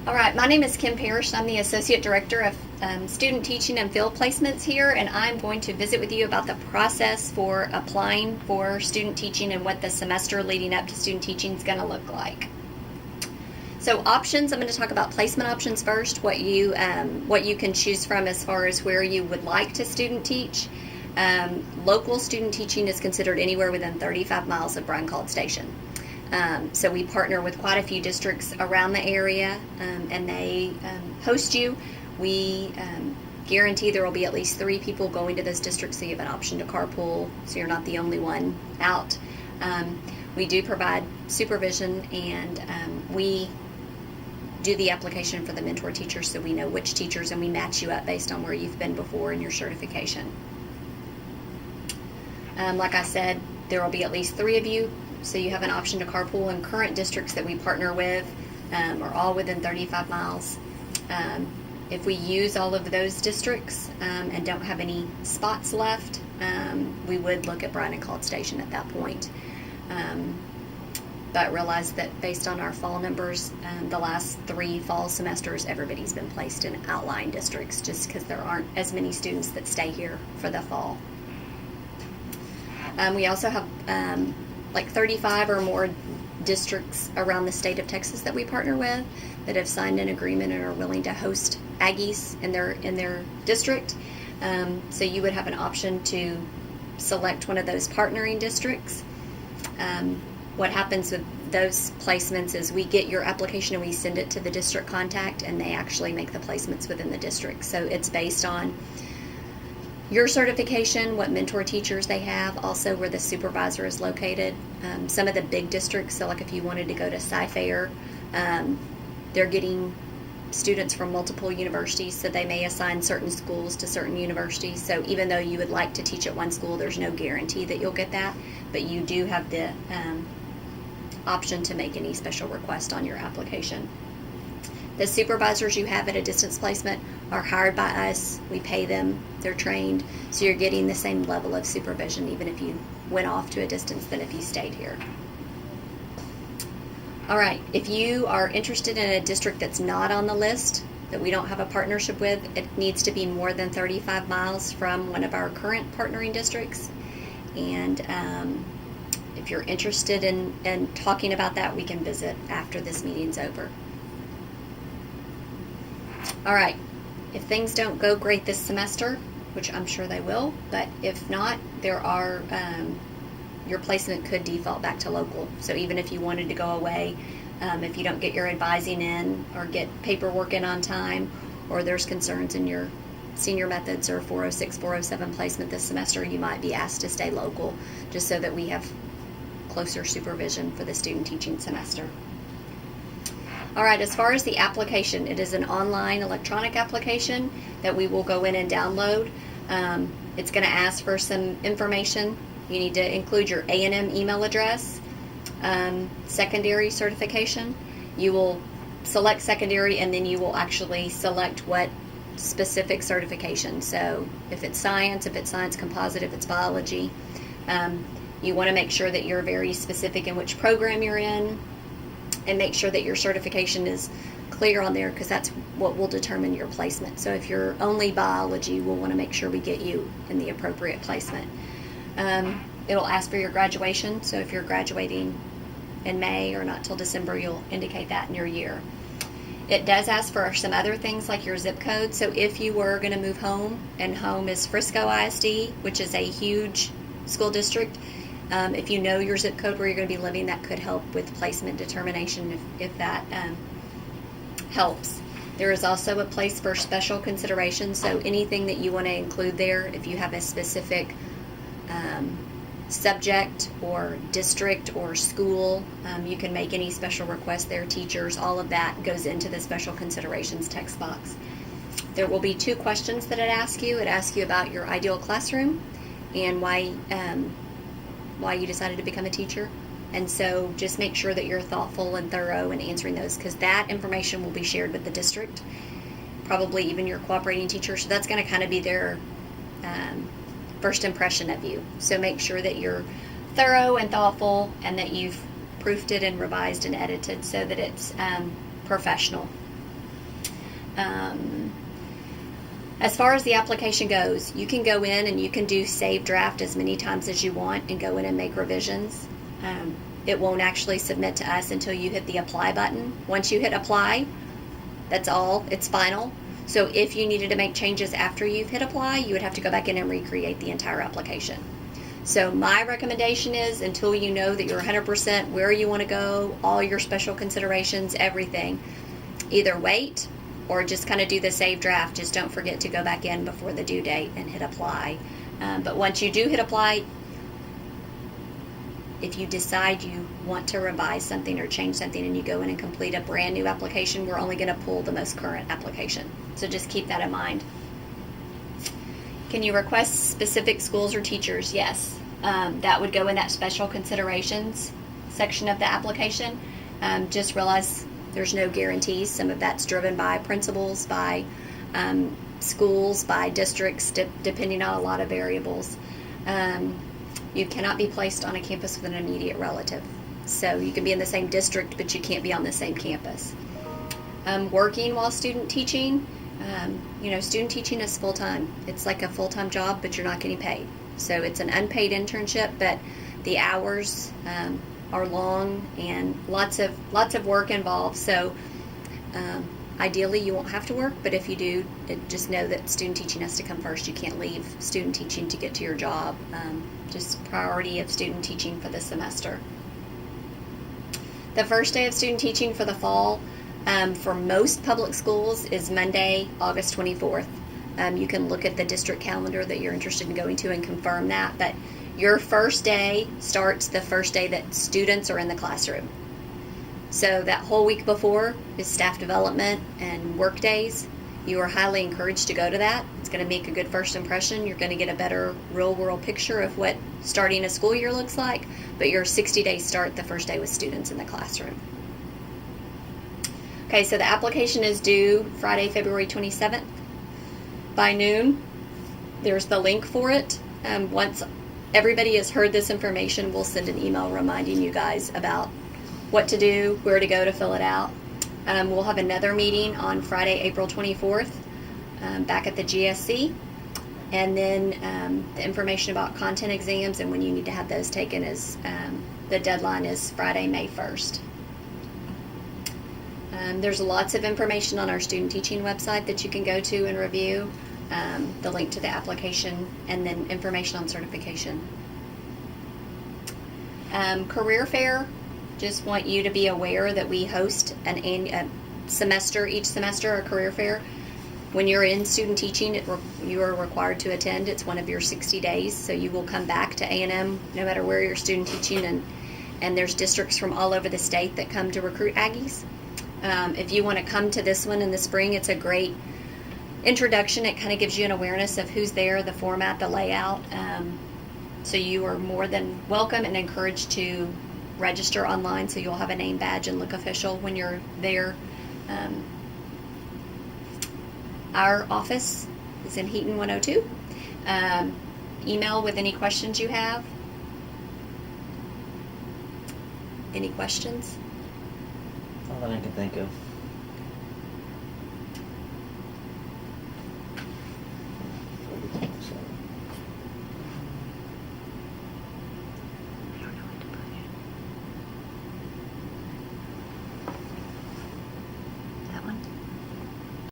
All right, my name is Kim Parrish. I'm the Associate Director of Student Teaching and Field Placements here, and I'm going to visit with you about the process for applying for student teaching and what the semester leading up to student teaching is going to look like. So options, I'm going to talk about placement options first, what you can choose from as far as where you would like to student teach. Local student teaching is considered anywhere within 35 miles of Bryan-College Station. So we partner with quite a few districts around the area, and they host you. We guarantee there will be at least 3 people going to those districts, so you have an option to carpool, so you're not the only one out. We do provide supervision, and we do the application for the mentor teachers, so we know which teachers, and we match you up based on where you've been before in your certification. Like I said, there will be at least 3 of you, so you have an option to carpool, and current districts that we partner with are all within 35 miles. If we use all of those districts and don't have any spots left, we would look at Bryan-College Station at that point. But realize that based on our fall numbers, the last 3 fall semesters, everybody's been placed in outlying districts just because there aren't as many students that stay here for the fall. We also have like 35 or more districts around the state of Texas that we partner with that have signed an agreement and are willing to host Aggies in their district. So you would have an option to select one of those partnering districts. What happens with those placements is we get your application and we send it to the district contact, and they actually make the placements within the district. So it's based on your certification, what mentor teachers they have, also where the supervisor is located. Some of the big districts, so like if you wanted to go to Sci-Fair, they're getting students from multiple universities, so they may assign certain schools to certain universities. So even though you would like to teach at one school, there's no guarantee that you'll get that, but you do have the option to make any special request on your application. The supervisors you have at a distance placement are hired by us. We pay them. They're trained. So you're getting the same level of supervision even if you went off to a distance than if you stayed here. All right. If you are interested in a district that's not on the list, that we don't have a partnership with, it needs to be more than 35 miles from one of our current partnering districts. And if you're interested in talking about that, we can visit after this meeting's over. All right, if things don't go great this semester, which I'm sure they will, but if not, there are, your placement could default back to local. So even if you wanted to go away, if you don't get your advising in or get paperwork in on time, or there's concerns in your senior methods or 406, 407 placement this semester, you might be asked to stay local just so that we have closer supervision for the student teaching semester. All right, as far as the application, it is an online electronic application that we will go in and download. It's going to ask for some information. You need to include your A&M email address, secondary certification. You will select secondary, and then you will actually select what specific certification. So if it's science composite, if it's biology, you want to make sure that you're very specific in which program you're in, and make sure that your certification is clear on there, because that's what will determine your placement. So if you're only biology, we'll want to make sure we get you in the appropriate placement. It'll ask for your graduation, so if you're graduating in May or not till December, you'll indicate that in your year. It does ask for some other things like your zip code. So if you were going to move home, and home is Frisco ISD, which is a huge school district, if you know your zip code where you're going to be living, that could help with placement determination if that helps. There is also a place for special consideration, so anything that you want to include there, if you have a specific subject or district or school, you can make any special request there, teachers, all of that goes into the special considerations text box. There will be 2 questions that it asks you. It asks you about your ideal classroom and why you decided to become a teacher. And so just make sure that you're thoughtful and thorough in answering those, because that information will be shared with the district, probably even your cooperating teacher. So that's going to kind of be their first impression of you. So make sure that you're thorough and thoughtful, and that you've proofed it and revised and edited so that it's professional. As far as the application goes, you can go in and you can do save draft as many times as you want and go in and make revisions. It won't actually submit to us until you hit the apply button. Once you hit apply, that's all. It's final. So if you needed to make changes after you've hit apply, you would have to go back in and recreate the entire application. So my recommendation is, until you know that you're 100% where you want to go, all your special considerations, everything, either wait or just kind of do the save draft. Just don't forget to go back in before the due date and hit apply. But once you do hit apply, if you decide you want to revise something or change something and you go in and complete a brand new application, we're only going to pull the most current application. So just keep that in mind. Can you request specific schools or teachers? Yes. That would go in that special considerations section of the application. Just realize there's no guarantees. Some of that's driven by principals, by schools, by districts, depending on a lot of variables. You cannot be placed on a campus with an immediate relative. So you can be in the same district, but you can't be on the same campus. Working while student teaching, student teaching is full-time. It's like a full-time job, but you're not getting paid. So it's an unpaid internship, but the hours are long and lots of work involved. So ideally you won't have to work, but if you do, just know that student teaching has to come first. You can't leave student teaching to get to your job. Just priority of student teaching for the semester. The first day of student teaching for the fall for most public schools is Monday, August 24th. You can look at the district calendar that you're interested in going to and confirm that, but your first day starts the first day that students are in the classroom. So that whole week before is staff development and work days. You are highly encouraged to go to that. It's going to make a good first impression. You're going to get a better real-world picture of what starting a school year looks like, but your 60-day start the first day with students in the classroom. Okay, so the application is due Friday, February 27th by noon. There's the link for it. Once everybody has heard this information, we'll send an email reminding you guys about what to do, where to go to fill it out. We'll have another meeting on Friday, April 24th, back at the GSC. And then the information about content exams and when you need to have those taken is, the deadline is Friday, May 1st. There's lots of information on our student teaching website that you can go to and review. The link to the application and then information on certification. Career fair. Just want you to be aware that we host each semester a career fair. When you're in student teaching, you are required to attend. It's one of your 60 days, so you will come back to A&M no matter where you're student teaching, and there's districts from all over the state that come to recruit Aggies. If you want to come to this one in the spring, it's a great introduction. It kind of gives you an awareness of who's there, the format, the layout. So you are more than welcome and encouraged to register online, so you'll have a name badge and look official when you're there. Our office is in Heaton 102. Email with any questions you have. Any questions? Not that I can think of.